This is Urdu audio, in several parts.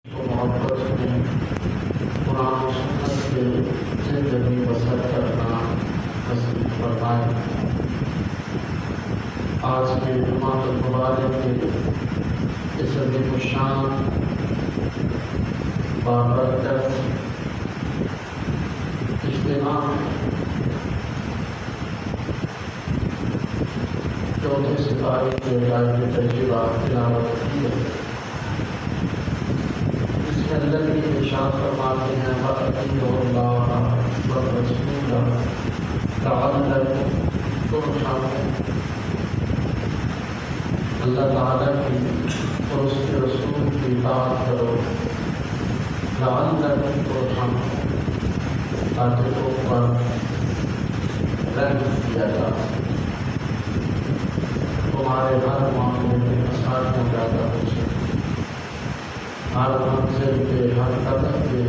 تو محبت میں قرآن و سنت سے زندگی بسر کرنا نصیب فرمائے۔ آج کے جمعہ المبارک کے اس عظیم الشان بابرکت اجتماع چوتھے ستارے کے علاج تجربات تلاوت کی ہے، اس میں اللہ کی ارشاد فرماتے ہیں وَأَطِیعُوا اللَّهَ وَالرَّسُولَ لَعَلَّکُمْ تُرْحَمُونَ۔ اللہ تعالیٰ کی اور اس کے رسول کی اطاعت کرو، لعلکم ترحمون، تاکہ تم پر رحم کیا جا سکے، تمہارے ہر معاملے میں آسانیاں پیدا ہو سکے، ہر منزل پہ ہر قدم پہ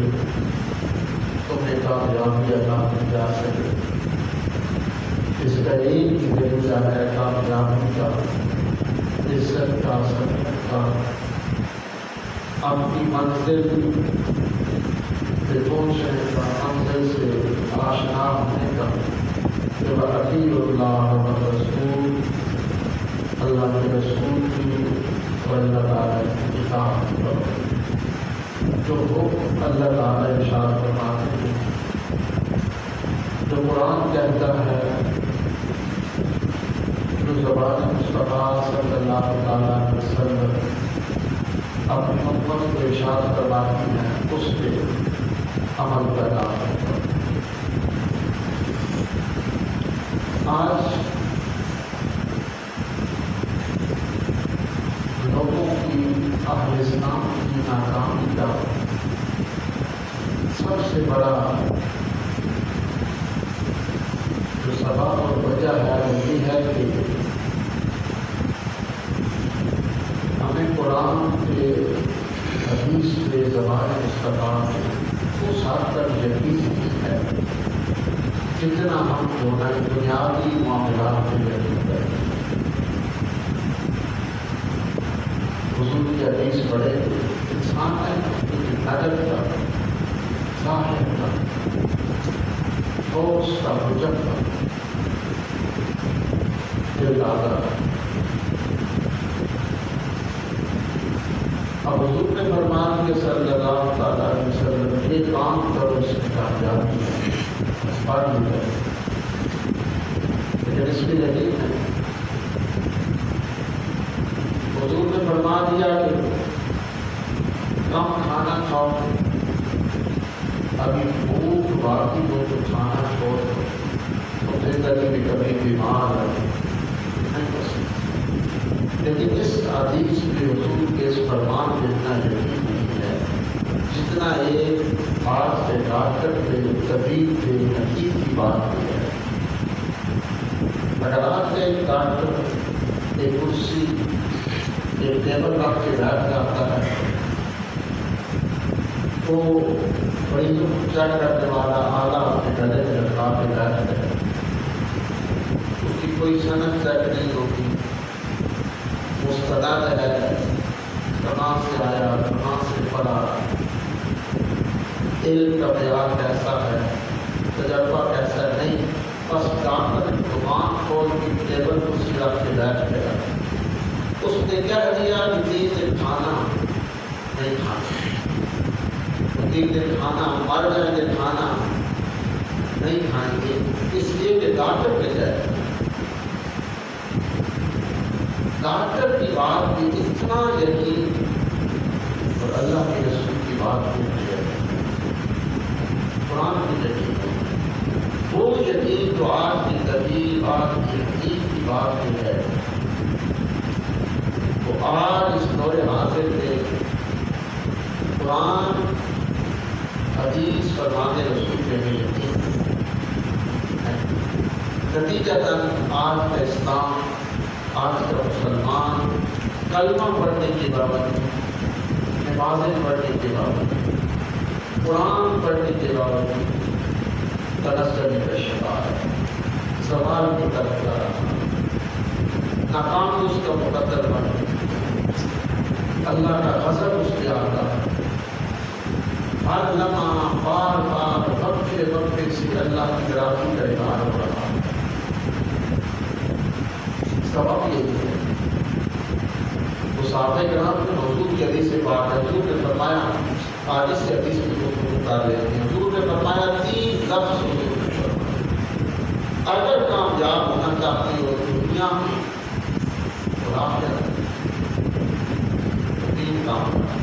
تمہیں کامیابی عطا کی جا سکے۔ اس کا ایک ہی ذریعہ ہے کامیابی کا، عزت کا، سکون کا، اپنی منزل پہ پہنچنے کا، منزل سے آشنا ہونے کا، کہ وَأَطِیعُوا اللَّهَ وَالرَّسُولَ، اللہ کے رسول کی اور اللہ تعالیٰ کی اطاعت کرو، جو حکم اللہ تعالیٰ ارشاد فرماتے ہیں، جو قرآن کہتا ہے، جو زبان مصطفیٰ صلی اللہ تعالیٰ علیہ وسلم اپنی امت کو ارشاد کرواتی ہیں، اس پہ عمل پیدا ہوتا ہے۔ آج لوگوں کی اہل اسلام کی ناکامی کا سب سے بڑا جو سبب اور وجہ ہے وہ یہ ہے کہ ہمیں قرآن کے حدیث کے زبان مصطفیٰ میں اس حد تک یقین نہیں ہے جتنا ہم بنیادی معاملات میں یقین کرتے ہیں۔ حضور کی حدیث پڑھے انسان ہے نظر کا، ظاہر کا، ٹھوس کا، حجت کا، دل دادا۔ اب حضور نے فرما دیا صلی اللہ تعالیٰ علیہ وسلم یہ کام کرو، اس میں کامیابی ہے، پڑھ لیا، لیکن اس میں یقین ہے۔ حضور نے فرما دیا کہ کم کھانا کھاؤ، ابھی بھوک باقی ہو تو کھانا چھوڑ دو، تو زندگی میں کبھی بیمار نہیں ہو سکتی۔ لیکن اس حدیث میں حضور کے اس فرمان میں اتنا یقین نہیں ہے جتنا ایک آج کے ڈاکٹر کے، طبیب کے، حکیم کی بات کی ہے۔ اگر آج کا ایک ڈاکٹر ایک کرسی ایک ٹیبل رکھ کے بیٹھ جاتا ہے تو مریضوں کو چیک کرنے والا آلہ اپنے گلے میں رکھا کے بیٹھ جائے، اس کی کوئی صنعت چیک نہیں ہوگی، مستند ہے، کہاں سے آیا، کہاں سے پڑھا، علم کا معیار کیسا ہے، تجربہ کیسا ہے، نہیں، بس ڈاکٹر دکان کھول کے ٹیبل کرسی رکھ کے بیٹھ گیا، اس نے کہہ دیا کہ تین دن کھانا نہیں کھانا، تین دن کھانا، مر جائیں گے کھانا نہیں کھائیں گے، اس لیے کہ ڈاکٹر پہ جائے۔ ڈاکٹر کی بات بھی اتنا یقین اور اللہ کے رسول کی بات بھی ہے، قرآن کی یقین، وہ یقین جو آج کی طبیب، آج کی حدیث کی بات بھی ہے، وہ آج اس دور حاضر میں قرآن حدیث فرمان رسول پہ بھی یقین ہے۔ نتیجتاً آج کا اسلام، آج کا مسلمان کلمہ پڑھنے کے باوجود، نمازیں پڑھنے کے باوجود، قرآن پڑھنے کے باوجود تنزلی کا شکار ہے، زوال کی طرف جا رہا ہے، ناکامی اس کا مقدر بن، اللہ کا غضب اس پہ آتا ہے، لمحہ بار بار وقفے وقفے سے اللہ کی گرامی کا اظہار ہو رہا ہے۔ سبب یہی ہے، وہ صحابہ کرام نے حضور کی حدیث سے بات ہے، حضور نے فرمایا، آج اس حدیث کی گفتگو کر لیتے ہیں، حضور نے فرمایا 3 لفظ حضور نے فرمایا، اگر کامیاب ہونا چاہتے ہو دنیا میں اور آخرت میں 3 کام کرنا۔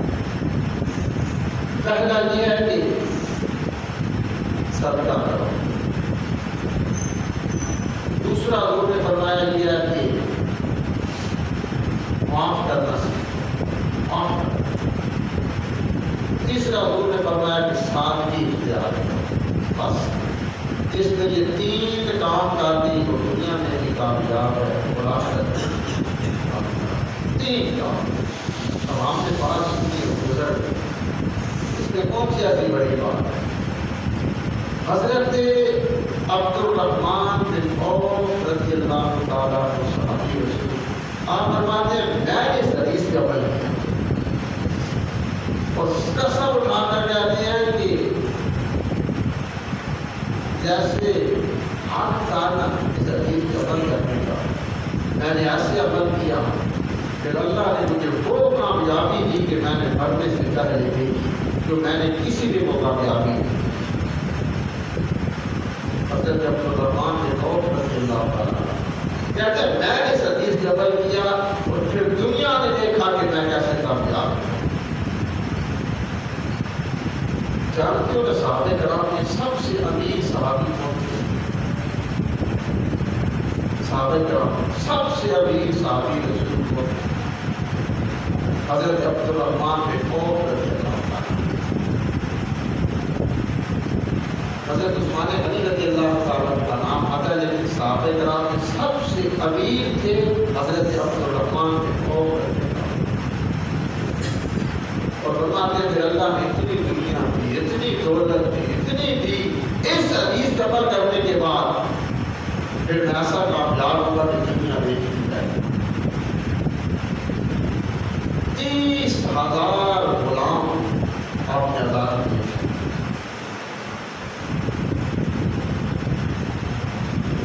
پہلا یہ ہے کہ صدقہ کرو، دوسرا حضور نے فرمایا یہ ہے کہ معاف کرنا سیکھو، معاف کرنا، تیسرا حضور نے فرمایا کہ سادگی اختیار کرو۔ بس جس نے یہ 3 کام کر دی وہ دنیا میں بھی کامیاب ہے اور آخرت میں بھی کامیاب۔ 3 کام اب ہم نے 5 گزر گئے، اس میں کون سی ایسی بڑی بات ہے؟ حضرت عبد الرحمن بن عوف رضی اللہ تعالیٰ عنہ صحابی رسول، آپ فرماتے ہیں میں اس حدیث کا عمل کیا اور قسم اٹھا کر کہتے ہیں کہ جیسے حق تھا نا اس حدیث کا عمل کرنے کا، میں نے ایسے عمل کیا پھر اللہ نے مجھے وہ کامیابی دی کہ میں نے مرنے سے پہلے دیکھی جو میں نے کسی بھی وہ کامیابی دی۔ حضرت عبد الرحمن بن عوف رضی اللہ تعالیٰ کہتے ہیں میں نے اس حدیث کا عمل کیا اور پھر دنیا نے دیکھا کہ میں کیسے کامیاب ہوں۔ جانتے ہو کہ صحابہ کرام میں سب سے امیر صحابی کون تھے؟ صحابہ کرام سب سے امیر صحابی رسول کون تھے؟ حضرت عبد الرحمن بن عوف رضی اللہ تعالیٰ، حضرت عثمان غنی رضی اللہ تعالیٰ کا نام آتا ہے، لیکن صحابہ کرام میں سب سے امیر تھے حضرت عبد الرحمن بن عوف رضی اللہ تعالیٰ۔ اور فرماتے ہیں کہ اللہ نے اتنی دنیا دی، اتنی دولت دی، اتنی دی، اس حدیث کا عمل کرنے کے بعد پھر میں ایسا کامیاب ہوا کہ دنیا دیکھی جائے۔ 30,000 غلام آپ نے آزاد کیے۔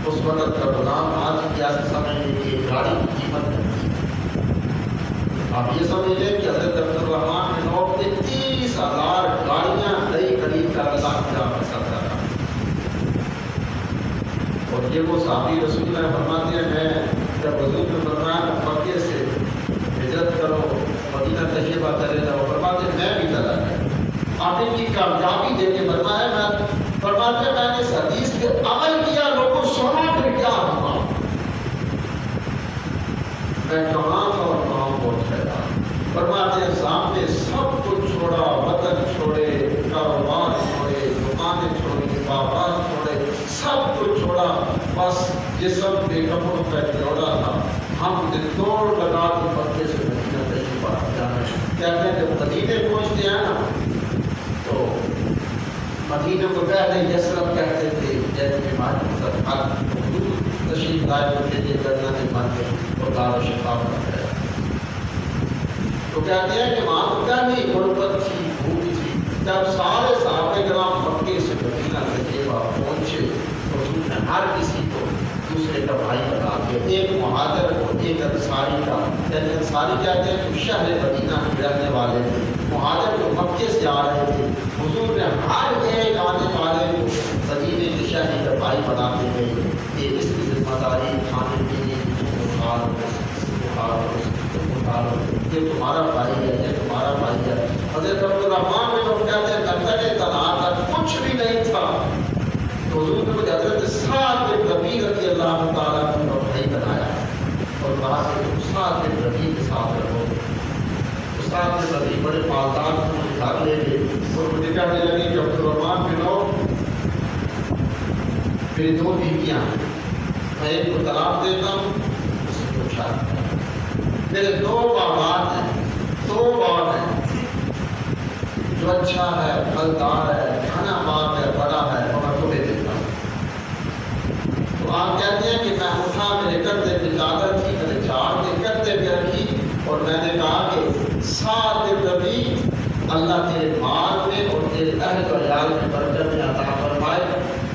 اس وقت کا غلام آج کی ایسے سمجھیں کہ گاڑی کی قیمت ہے۔ آپ یہ سمجھ لیں کہ حضرت عبد الرحمن بن عوف نے 30,000 گاڑیاں نئی خرید کر اللہ کی راہ میں صدقہ کیا۔ اور یہ وہ صحابی رسول اللہ فرماتے ہیں، میں جب حضور نے فرمایا مکے سے ہجرت کرو مدینہ طیبہ چلے جاؤ، فرماتے ہیں میں بھی چلا گیا۔ آپ نے کی کامیابی دے کے فرمایا، میں فرماتے ہیں میں نے اس حدیث پہ عمل کیا، لوگوں سنا پھر کیا ہوا، میں کہاں تھا اور کہاں پہنچ گیا۔ فرماتے ہیں سامنے سب کچھ چھوڑا، وطن چھوڑے، کاروبار چھوڑے، دکانیں چھوڑی، باغات چھوڑے، سب کچھ چھوڑا، بس جسم بے کپڑوں پہ جوڑا تھا۔ ہم نے دوڑ لگا کے مکے سے مدینہ طیبہ جانا ہے۔ کہتے ہیں جب مدینے پہنچتے ہیں نا تو مدینہ کو پہلے یثرب کہتے تھے، جیسے بیماری تشریف لائے ہوتے تھے، کرنا نہیں مانتے اور دار و شفا بن گیا۔ تو کہتے ہیں کہ وہاں تو پہلی غربت تھی، بھوک تھی۔ جب سارے صحابہ کرام مکے سے مدینہ طیبہ پہنچے تو حضور نے ہر کسی کو دوسرے کا بھائی بنا دیا، ایک مہاجر اور ایک انصاری کا۔ یعنی انصاری کہتے ہیں کہ شہر مدینہ میں رہنے والے تھے، مہاجر جو مکے سے آ رہے تھے۔ حضور نے ہر ایک آنے والے کو مدینے کے شہری کا بھائی بناتے گئے کہ اس کی ذمہ داری کھانے پینے کی یہ تمہارا بھائی ہے، یہ تمہارا بھائی ہے۔ حضرت عبد الرحمن بن عوف کہتے ہیں کنکر تنہا تک کچھ بھی نہیں تھا تو حضور نے مجھے حضرت سعد بن ربیع رضی اللہ تعالیٰ عنہ کا بھائی بنایا اور کہا کہ سعد بن ربیع کے ساتھ رہو۔ سعد بن ربیع بڑے مالدار کو گھر لے گئے اور مجھے کہنے لگے کہ عبد الرحمن بن عوف میری 2 بیویاں ہیں، میں ایک کو طلاق دیتا ہوں، اس کو شادی کرتا ہوں۔ میرے 2 باغات ہیں، 2 باغ ہیں، جو اچھا ہے، پھلدار ہے، گھنا باغ ہے، بڑا ہے، اور میں تمہیں دیتا ہوں۔ تو آپ کہتے ہیں کہ میں اٹھا، میرے کندھے پہ چادر تھی، میں نے جھاڑ کے کندھے پہ رکھی اور میں نے کہا کہ سعد بن ربیع اللہ تیرے مال میں اور تیرے اہل و عیال میں برکت عطا فرمائے.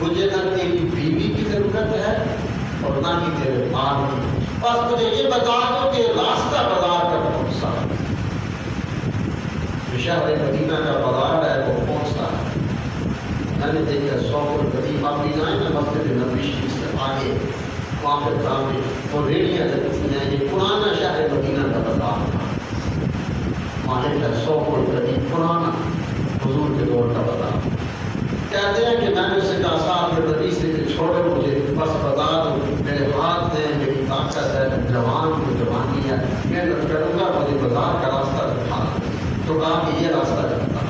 مجھے نہ تیری بیوی کی ضرورت ہے اور نہ ہی تیرے مال کی. بس مجھے یہ بتا دو کہ راستہ بازار کا کون سا ہے. شہر مدینہ کا بازار ہے وہ کون سا ہے؟ میں نے دیکھا 100 قدیم آپ بھی جائیں نا مسجد نبوی شریف سے آگے وہاں پہ سامنے وہ ریڑیاں لگتی ہیں. یہ پرانا شہر مدینہ کا بازار تھا. وہاں کا 100 قدیم پرانا حضور کے دور کا بازار. کہتے ہیں کہ میں نے اسے کہا صاحب نبی سے کہ چھوڑو مجھے بس بتا دو میرے ہاتھ ہیں میری طاقت ہے میں جوان ہوں جوانی ہے میں کروں گا مجھے بازار کا راستہ دکھا. تو کہا کہ یہ راستہ جاتا.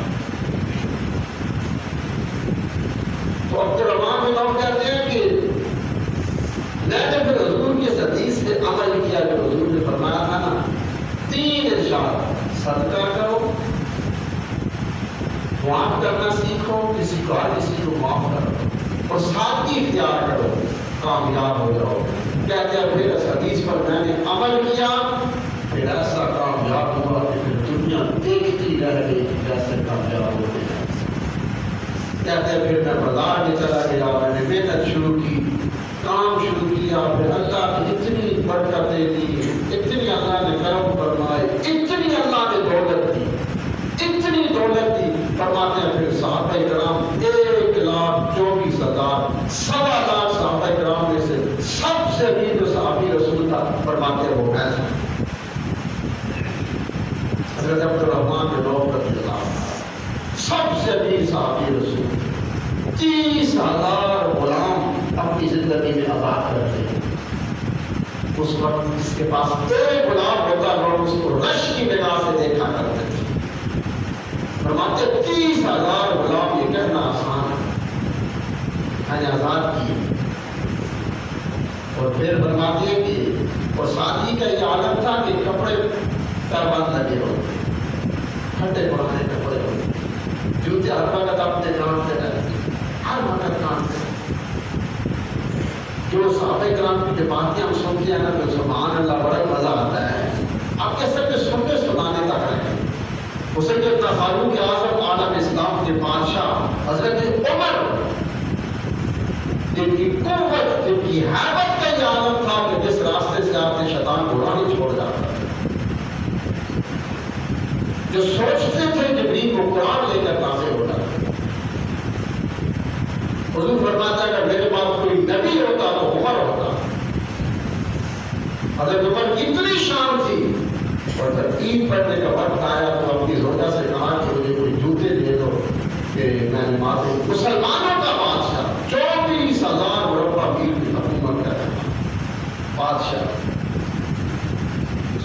تو عبد الرحمن بن عوف کہتے ہیں کہ میں نے پھر حضور کی اس حدیث پہ عمل کیا کہ حضور نے فرمایا تھا نا 3 ارشاد. صدقہ کرو, معاف کرنا سیکھو, کسی کو معاف کرو اور سادگی اختیار کرو, کامیاب ہو جاؤ. کہتے ہیں پھر اس حدیث پر میں نے عمل کیا پھر ایسا کامیاب ہوا کہ پھر دنیا دیکھتی رہ گئی جیسے کامیاب ہو گیا. کہتے ہیں پھر میں بازار میں چلا گیا, میں نے محنت شروع کی, کام شروع کیا, پھر اللہ کی اتنی برکتیں دی, اتنی اللہ نے کرم فرمائے, اتنی اللہ نے دولت دی, اتنی دولت دی. فرماتے ہیں پھر صحابہ کرام 1,24,000 سوا لاکھ صحابہ کرام میں سے سب سے بھی جو صحابی رسول تھا فرماتے ہیں وہ میں تھا. حضرت عبد الرحمن بن عوف رضی اللہ عنہ سب سے بھی صحابی رسول 30,000 غلام اپنی زندگی میں آزاد کرتے ہیں. اس وقت اس کے پاس ایک غلام ہوتا لوگ اس کو رش کی نگاہ سے دیکھا کرتے تھے. فرماتے 30,000 غلام یہ کہنا آسان ہے, میں نے آزاد کیے. اور پھر فرماتے ہیں کہ اور شادی کا یہ عالم تھا کہ کپڑے پیبند لگے ہوتے, ٹھنڈے پرانے کپڑے ہوتے, جوتے ہر وقت اپنے کام سے رہتے, ہر وقت کام سے. جو صحابہ کرام کی جو باتیں ہم سنتے ہیں نا تو سبحان اللہ بڑا مزہ آتا ہے. آپ کہہ سکتے سنتے سنانے تک رہیں. سیدنا فاروق اعظم عالم اسلام کے بادشاہ حضرت عمر جن کی قوت جن کی حیبت کا یہ عالم تھا کہ جس راستے سے آپ نے شیطان کو راہ نہیں چھوڑ جاتا, جو سوچتے تھے جبریل کو قرآن لے کر نازل ہوتا. حضور فرماتا ہے کہ میرے پاس کوئی نبی ہوتا تو عمر ہوتا. حضرت عمر کی اتنی شان تھی اور جب عید پڑھنے کا وقت آیا تو اپنی زوجہ سے کہا کہ مجھے کوئی جوتے دے دو کہ میں نے ماتے مسلمانوں کا بادشاہ 24,000 مربع میل کی حکومت کرتا بادشاہ.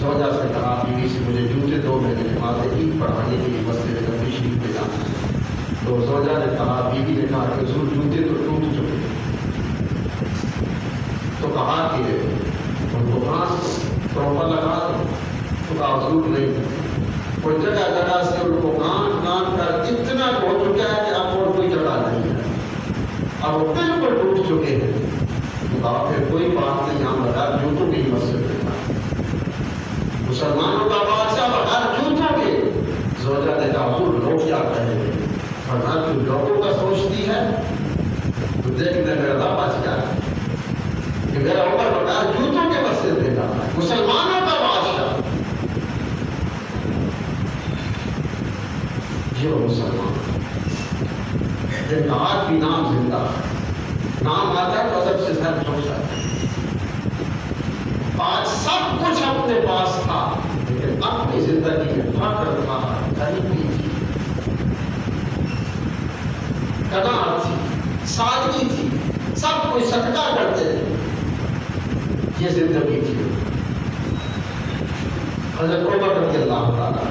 زوجہ سے کہا بیوی سے مجھے جوتے دو, میں نے ماتے عید پڑھانے کے لیے مسجد نبوی شریف پہ جانا ہے. تو زوجہ نے کہا, بیوی نے کہا کہ حضور جوتے تو ٹوٹ چکے. تو کہا کہ ان کو ہاتھ توپا لگا دو. تو کہا حضور نہیں, کوئی جگہ جگہ سے ان کو کان کر اتنا ہو چکا ہے کہ اب اور کوئی جگہ نہیں ہے, اب وہ بالکل ٹوٹ چکے ہیں. تو کہا پھر کوئی بات نہیں, یہاں بغیر جوتوں کی مسجد دیتا مسلمانوں کا بادشاہ بغیر جوتوں کے. زوجہ نے کہا حضور لوگ کیا کہیں گے؟ فرمایا تو لوگوں کا سوچتی ہے تو دیکھنے میرا اللہ بچ گیا کہ میرا عمر بغیر جوتوں کے مسجد دیتا مسلمانوں کا بادشاہ. یہ مسلمان جن آج بھی نام زندہ نام آتا ہے تو ادب سے سر چھوڑ جاتا ہے. آج سب کچھ اپنے پاس تھا لیکن اپنی زندگی میں فخر تھا, غریبی تھی, قناعت تھی, سادگی تھی, سب کچھ صدقہ کرتے تھے. یہ زندگی تھی. حضرت عمر رضی اللہ تعالیٰ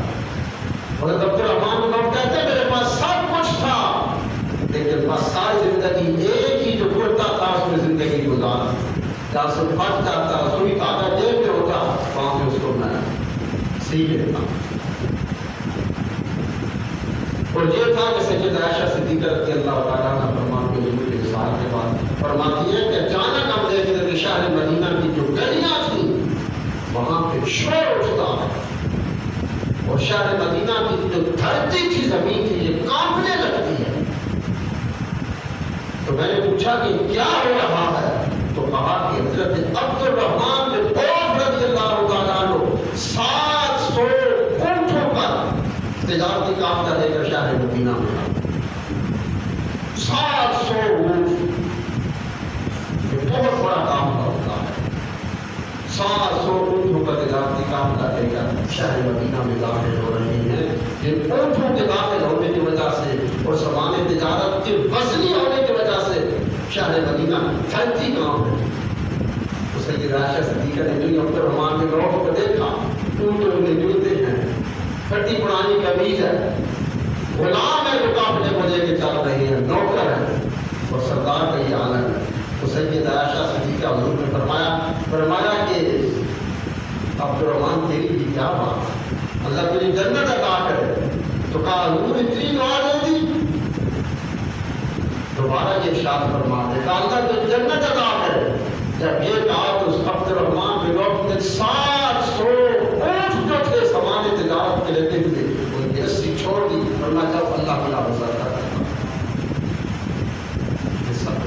حضرت عبد الرحمن بن عوف کہتے ہیں میرے پاس سب کچھ تھا لیکن بس ساری زندگی ایک ہی جو کرتا تھا اس میں زندگی گزارا. جہاں سے پھٹ جاتا سوئی تاکہ دیکھ کے ہوتا وہاں سے اس کو میں سی لیتا. اور یہ تھا کہ سیدہ عائشہ صدیقہ رضی اللہ تعالیٰ عنہ فرمان کے حضور کے وصال کے بعد فرماتی ہے کہ اچانک ہم دیکھتے تھے شہر مدینہ کی جو گلیاں تھیں وہاں پہ شور اٹھتا اور شہر مدینہ کی جو دھرتی تھی زمین تھی یہ کانپنے لگتی. کہ کیا ہو رہا ہے؟ تو کہا کہ حضرت عبد الرحمن بن عوف رضی اللہ تعالیٰ عنہ 700 اونٹوں پر تجارتی قافلہ لے کر شہر مدینہ میں 700 اونٹ، یہ بہت بڑا کام ہوتا ہے۔ 700 اونٹوں پر تجارتی قافلہ لے کر شہر مدینہ میں داخل ہو رہی ہیں۔ ان اونٹوں کے داخل ہونے کی وجہ سے اور سامان تجارت کے وزنی ہونے کی وجہ سے شہر مدینہ پھیلتی کام ہے۔ تو سید عائشہ صدیقہ نے جو عبد الرحمن کے عوف کو دیکھا، اونٹوں میں جوتے ہیں، پھٹی پرانی قمیض ہے، غلام ہے جو قافلے کو لے کے چل رہی ہے، نوکر ہے اور سردار کا یہ عالم ہے۔ تو سید عائشہ صدیقہ حضور نے فرمایا کہ عبد الرحمن تیری بھی کیا بات، اللہ تجھے جنت عطا کرے۔ تو کہا حضور اتنی دعا دے دی؟ دوبارہ یہ ارشاد فرما دے کہ اللہ تجھے جنت عطا کرے۔ جب یہ کہا تو اس عبد الرحمن بن عوف نے 700 اونٹ جو تھے سامان تجارت کے لیتے ہوئے ان کی رسی چھوڑ دی، ورنہ جب اللہ کی راہ گزرتا تھا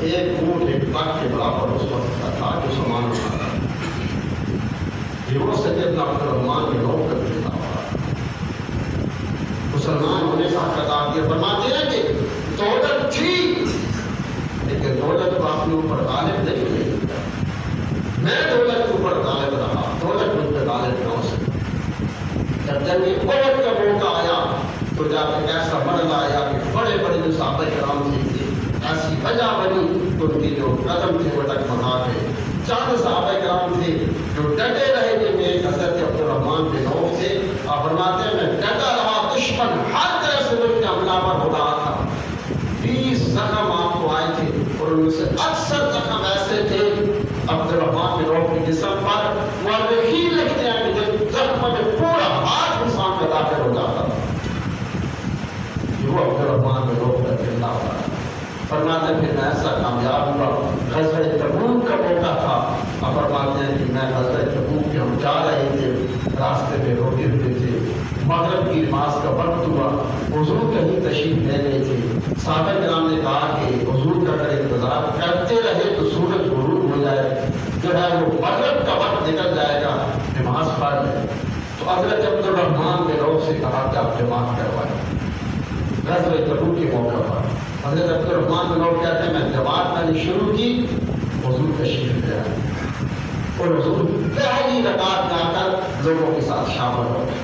ایک اونٹ ایک ٹرک کے برابر اس وقت کا تھا جو سامان اٹھاتا تھا۔ یہ وہ سیدنا عبد الرحمن بن عوف کا دیتا ہوا مسلمان ہونے کا حق ادا کیا۔ فرماتے ہیں کہ دولت تھی لیکن دولت کو اپنے اوپر غالب نہیں ہوئی، میں دولت کے اوپر غالب رہا، دولت مجھ پہ غالب نہ ہو سکتی۔ جب جنگ احد کا موقع آیا تو جا کے ایسا مرض آیا کہ بڑے بڑے جو صحابہ کرام تھے ایسی وجہ بنی تو ان کے جو قدم تھے وہ ڈگمگا گئے۔ چند صحابہ کرام تھے جو ڈٹے رہے، جن میں ایک حضرت عبد الرحمن بن عوف تھے۔ آپ فرماتے ہیں میں ڈٹا رہا، دشمن ہر طرف سے مجھ پہ حملہ آور ہو رہا تھا۔ 20 زخم آپ کو آئے تھے اور ان میں سے اکثر زخم ایسے تھے عبد الرحمن بن عوف کے جسم پر، مورخین لکھتے ہیں کہ جب زخم میں پورا ہاتھ انسان کا داخل ہو جاتا تھا۔ یہ وہ عبد الرحمن بن عوف کا زندہ ہوا۔ فرماتے ہیں پھر میں ایسا کامیاب ہوا، غزوہ تبوک کا موقع تھا۔ اب فرماتے ہیں کہ میں غزوہ تبوک کے ہم جا رہے تھے، راستے میں روکے ہوئے تھے، مغرب کی نماز کا وقت ہوا، حضور کہیں تشریف لے گئے تھے۔ صحابہ کرام نے کہا کہ حضور کا اگر انتظار کرتے رہے تو سورج غروب ہو جائے، جو ہے وہ مغرب کا وقت نکل جائے گا، نماز پڑھ لیں۔ تو حضرت عبد الرحمن بن عوف سے کہا کہ آپ جماعت کروائیں غزوہ تبوک کے موقع پر۔ حضرت عبد الرحمن بن عوف کہتے ہیں میں جماعت میں نے شروع کی، حضور تشریف لے آئے اور حضور پہلی رکعت میں آ کر لوگوں کے ساتھ شامل ہو گئے۔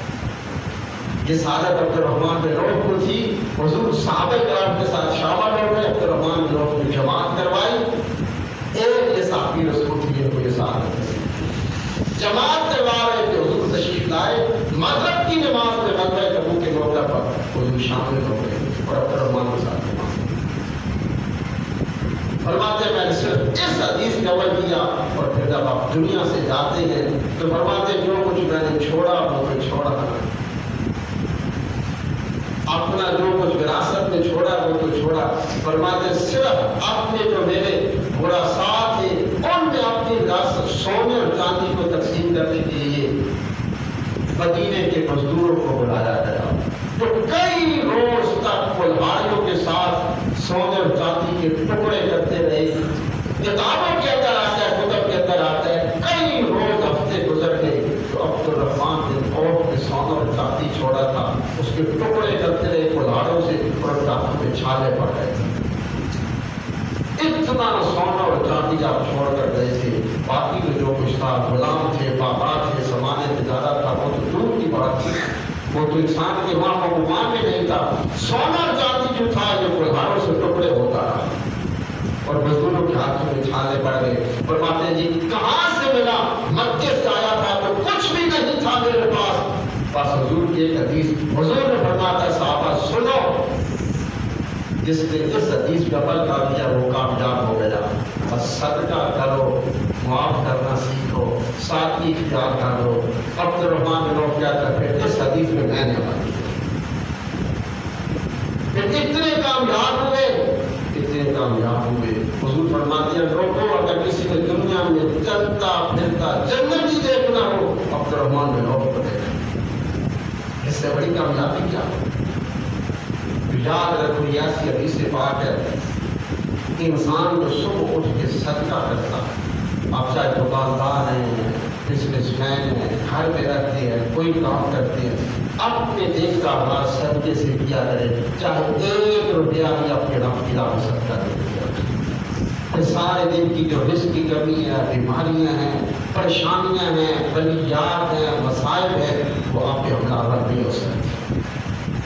یہ سعادت عبد الرحمن بن عوف کو تھی، حضور صحابہ کرام کے ساتھ شامل ہو گئے، عبد الرحمن بن عوف نے جماعت کروائی۔ ایک یہ صحابی رسول تھی جن کو یہ سعادت تھی، جماعت کروا رہے تھے، حضور تشریف لائے، مغرب کی نماز میں غزوہ تبوک کے موقع پر حضور شامل ہو گئے اور عبد الرحمن کے ساتھ نماز۔ فرماتے ہیں میں نے صرف اس حدیث کا عمل کیا اور پھر جب آپ دنیا سے جاتے ہیں تو فرماتے ہیں جو کچھ میں نے چھوڑا وہ میں چھوڑا، اپنا جو کچھ وراثت میں چھوڑا وہ تو چھوڑا۔ فرماتے ہیں صرف اپنے جو میرے گھوڑا ساتھ ہیں ان میں اپنی وراثت سونے اور چاندی کو تقسیم کرنے کے لیے مدینے کے مزدوروں کو بلایا گیا، تو کئی روز تک کلہاڑیوں کے ساتھ سونے اور چاندی کے ٹکڑے کرتے رہے۔ کتابوں کے اندر آتا ہے، کتب کے اندر آتا ہے، کئی روز ہفتے گزر گئے تو عبد الرحمن بن عوف نے سونا اور چاندی چھوڑا تھا، اس کے ٹکڑے کرتے رہے کلہاڑوں سے اور ٹاپوں میں چھالے پڑ رہے تھے۔ اتنا سونا اور چاندی آپ چھوڑ کر گئے تھے، باقی میں جو کچھ تھا غلام تھے، باغات تھے، سامان تجارت تھا، وہ تو دور کی بات تھی، وہ تو انسان کے وہاں مقام میں نہیں تھا۔ سونا اور چاندی جو تھا یہ کلہاڑوں سے ٹکڑے ہوتا رہا اور مزدوروں کے ہاتھوں میں چھالے پڑ گئے۔ فرماتے ہیں جی کہاں سے ملا؟ مکے سے آیا تھا تو کچھ بھی نہیں تھا میرے پاس، بس حضور کی ایک حدیث۔ حضور نے فرمایا تھا صحابہ سنو، جس نے اس حدیث کا عمل کر دیا وہ کامیاب ہو گیا۔ بس صدقہ کرو، معاف کرنا سیکھو، ساتھی اختیار کر لو۔ عبد الرحمن بن عوف کہتا ہے پھر اس حدیث میں میں نے عمل کیا، پھر اتنے کامیاب ہوئے۔ حضور فرماتے ہیں لوگوں اگر کسی نے دنیا میں چلتا پھرتا جنت ہی دیکھنا ہو عبد الرحمن بن عوف کو دیکھنا، اس سے بڑی کامیابی کیا ہو؟ یاد رکھو یہ ایسی حدیث پاک ہے انسان جو صبح اٹھ کے صدقہ کرتا ہے، آپ چاہے دکاندار ہیں، بزنس مین ہیں، گھر میں رہتے ہیں، کوئی کام کرتے ہیں، اپنے دن کا آغاز صدقے سے کیا کرے، چاہے 1 روپیہ بھی اپنے رب کی راہ میں صدقہ دے دیا۔ سارے دن کی جو رزق کی کمی ہے، بیماریاں ہیں، پریشانیاں ہیں، بلیات ہیں، مسائل ہیں، وہ آپ پہ حملہ نہیں ہو سکتی۔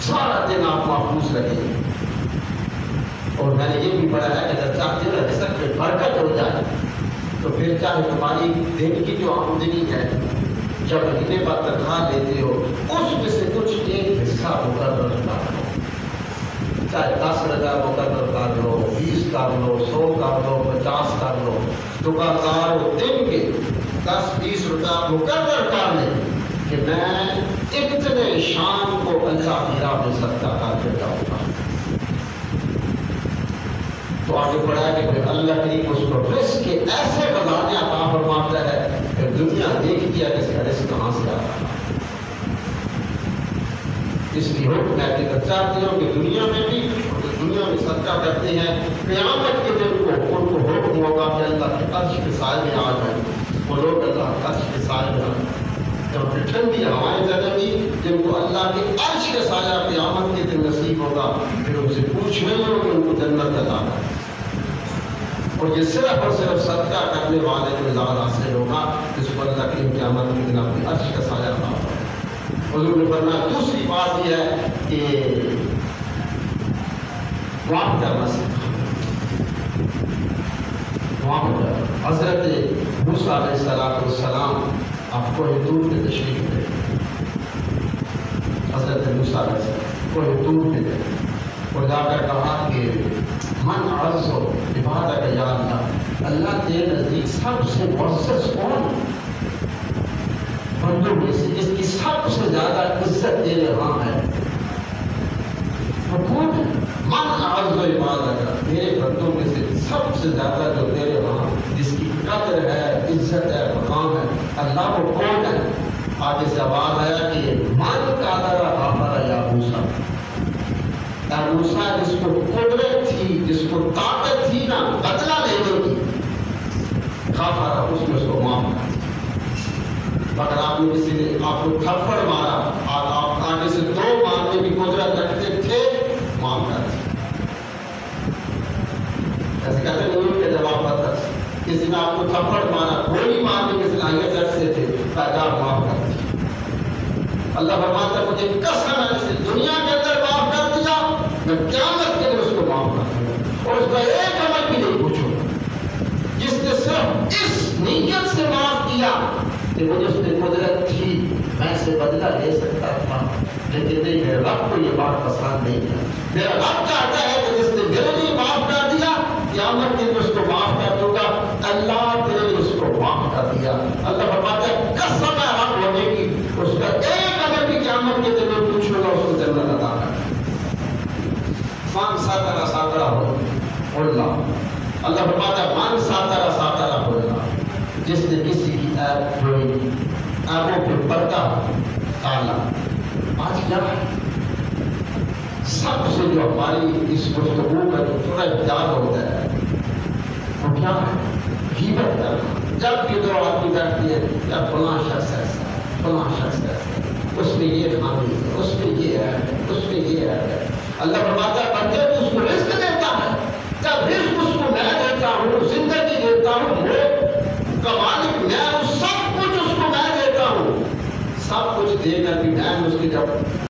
سارا دن آپ محفوظ رہیں۔ اور میں نے یہ بھی پڑھا ہے کہ اگر چاہتے ہو رزق میں برکت ہو جائے تو پھر چاہے تمہاری دن کی جو آمدنی ہے، جب مہینے پر تنخواہ لیتے ہو، اس میں سے کچھ ایک حصہ مقرر کر لو، چاہے 10,000 مقرر کر لو، 20 کر لو، 100 کر لو، 50 کر لو۔ دکاندار ہو، دن کے 10-20 روپیہ مقرر کر لیں کہ میں اتنے شام کو اللہ کی راہ میں صدقہ کر کے جاؤں گا۔ تو آگے پڑھا ہے کہ پھر اللہ کریم اس کو رزق کے ایسے خزانے عطا فرماتا ہے کہ دنیا دیکھتی ہے کہ اس کا رزق کہاں سے آتا ہے۔ اس لیے حکم میں کہ چاہتے ہو کہ دنیا میں بھی دنیا میں صدقہ کرتے ہیں، قیامت کے دن کو ان کو حکم ہوگا کہ اللہ کے عرش کے سائے میں آ جائیں۔ وہ لوگ اللہ کے عرش کے سائے میں آئیں، جب ٹھنڈی ہوائیں چلیں گی، جن کو اللہ کے عرش کا سایہ قیامت کے دن نصیب ہوگا، پھر ان سے پوچھ رہے ہو کہ ان کو جنت عطا ہے۔ اور یہ صرف اور صرف صدقہ کرنے والے کو زیادہ حاصل ہوگا جس کو اللہ کی قیامت کے دن اپنے عرش کا سایہ عطا ہوگا۔ حضور نے فرمایا دوسری بات یہ ہے کہ معاف کرنا سیکھا۔ معاف کرنا، حضرت موسیٰ علیہ السلام آپ کوہ طور پہ تشریف لے، حضرت موسیٰ علیہ السلام کوہ طور پہ گئے اور جا کر کہا کہ من عز و عبادت یا اللہ، اللہ تیرے نزدیک سب سے معزز کون ہے؟ بندوں میں سے جس کی سب سے زیادہ عزت تیرے ہاں ہے وہ کون ہے؟ من عز و عبادت، میرے بندوں میں سے سب سے زیادہ جو تیرے ہاں جس کی قدر ہے، عزت ہے، مقام ہے، اللہ وہ کون ہے؟ آگے سے آواز آیا کہ من قادر غفر یا موسیٰ، یا موسیٰ جس کو قدرت تھی، جس کو طاقت تھی نا بدلہ لینے کی، غفر اس نے اس کو معاف کر دیا۔ اگر آپ نے کسی نے آپ کو تھپڑ مارا، آپ آگے سے 2 مارنے کی قدرت رکھتے تھے، معاف کر دیا۔ ایسے کہتے ہیں نہیں کہ جواب پتہ کسی نے آپ کو تھپڑ مارا، گولی مارنے کی صلاحیت رکھتے تھے، پیغام معاف کر دیا۔ اللہ فرماتا ہے مجھے قسم ہے جسے دنیا کے اندر معاف کر دیا، میں قیامت کے لیے اس کو معاف کر دوں اور اس کا ایک عمل بھی نہیں پوچھوں گا۔ جس نے صرف اس نیت سے معاف کیا کہ مجھے اس نے قدرت تھی، میں اسے بدلہ لے سکتا تھا، لیکن نہیں، میرے رب کو یہ بات پسند نہیں ہے۔ میرا رب چاہتا ہے کہ جس نے میرے لیے معاف کر دیا، قیامت کے لیے اس کو معاف کر دوں گا۔ اللہ تیرے لیے اس کو معاف کر دیا۔ اللہ فرماتا ہے قسم ہے رب ہونے کی، اس کا ایک عمل بھی قیامت کے دن میں پوچھوں گا، اس کو جنت عطا کر دوں گا۔ من ساتر ساترہ ہو اللہ، اللہ فرماتا ہے من ساتر ساترہ ہو اللہ، جس نے کسی کی عیب دھوئی، عیبوں پہ پردہ ڈالا۔ آج کیا ہے سب سے جو ہماری اس گفتگو کا جو تھوڑا اختیار ہوتا ہے وہ کیا ہے؟ غیبت کرنا۔ جب بھی 2 آدمی بیٹھتی ہے یا فلاں شخص ایسا، فلاں شخص ایسا، اس میں یہ خامی ہے، اس میں یہ ہے، اس میں یہ ہے۔ اللہ فرماتا ہے بندے کو اس کو رزق دیتا ہے، جب رزق اس کو میں دیتا ہوں، زندگی دیتا ہوں، وہ کا مالک میں ہوں، سب کچھ اس کو میں دیتا ہوں، سب کچھ دے کر بھی میں اس کے جب